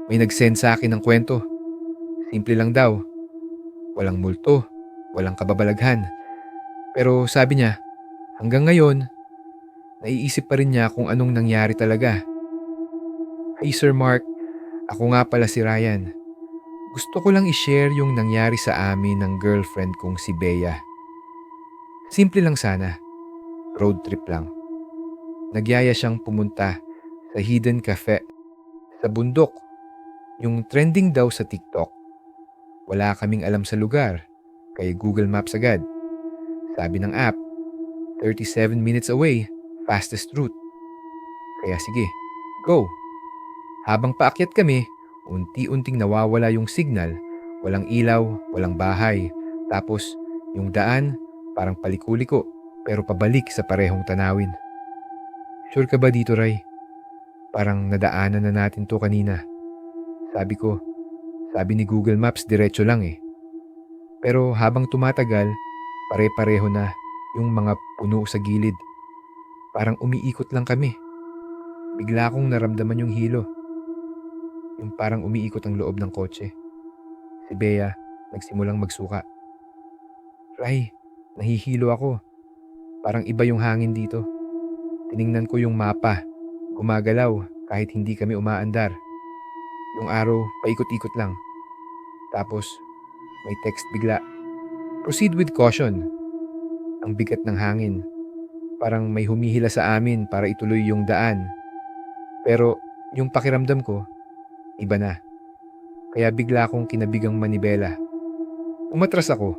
May nag-send sa akin ng kwento. Simple lang daw. Walang multo, walang kababalaghan. Pero sabi niya, hanggang ngayon, naiisip pa rin niya kung anong nangyari talaga. Hey Sir Mark, ako nga pala si Ryan. Gusto ko lang i-share yung nangyari sa amin ng girlfriend kong si Bea. Simple lang sana, road trip lang. Nagyaya siyang pumunta sa hidden cafe sa bundok, yung trending daw sa TikTok. Wala kaming alam sa lugar, kay Google Maps agad. Sabi ng app, 37 minutes away, fastest route. Kaya sige, go. Habang paakyat kami, unti-unting nawawala yung signal. Walang ilaw, walang bahay. Tapos, yung daan, parang palikuliko, pero pabalik sa parehong tanawin. Sure ka ba dito, Ray? Parang nadaanan na natin to kanina. Sabi ko, sabi ni Google Maps diretso lang eh. Pero habang tumatagal, pare-pareho na yung mga puno sa gilid. Parang umiikot lang kami. Bigla kong naramdaman yung hilo. Yung parang umiikot ang loob ng kotse. Si Bea, nagsimulang magsuka. Ray, nahihilo ako. Parang iba yung hangin dito. Tiningnan ko yung mapa. Gumagalaw kahit hindi kami umaandar. Yung araw, paikot-ikot lang. Tapos, may text bigla. Proceed with caution. Ang bigat ng hangin. Parang may humihila sa amin para ituloy yung daan. Pero yung pakiramdam ko, iba na. Kaya bigla akong kinabigang manibela. Umatras ako.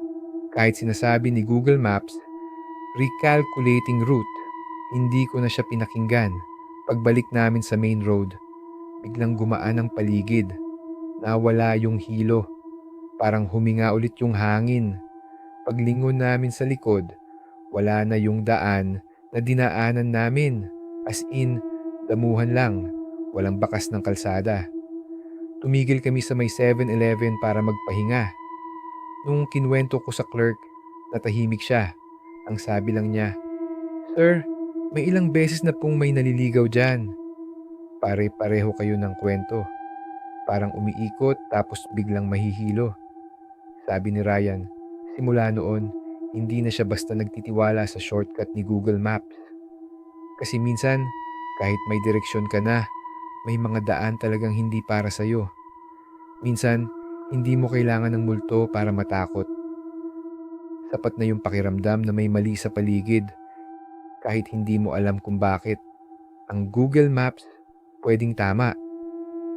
Kahit sinasabi ni Google Maps, recalculating route, hindi ko na siya pinakinggan. Pagbalik namin sa main road, biglang gumaan ang paligid. Nawala yung hilo. Parang huminga ulit yung hangin. Paglingon namin sa likod, wala na yung daan na dinaanan namin. As in, damuhan lang. Walang bakas ng kalsada. Tumigil kami sa may 7-Eleven para magpahinga. Nung kinwento ko sa clerk, natahimik siya. Ang sabi lang niya, Sir, may ilang beses na pong may naliligaw dyan. Pare-pareho kayo ng kwento. Parang umiikot tapos biglang mahihilo. Sabi ni Ryan, simula noon, hindi na siya basta nagtitiwala sa shortcut ni Google Maps. Kasi minsan, kahit may direksyon ka na, may mga daan talagang hindi para sa'yo. Minsan, hindi mo kailangan ng multo para matakot. Sapat na yung pakiramdam na may mali sa paligid. Kahit hindi mo alam kung bakit. Ang Google Maps pwedeng tama.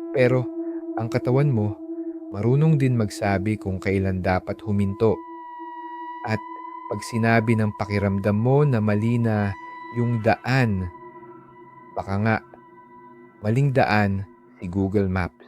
Pero ang katawan mo, marunong din magsabi kung kailan dapat huminto. At pag sinabi ng pakiramdam mo na mali na yung daan, baka nga maling daan si Google Maps.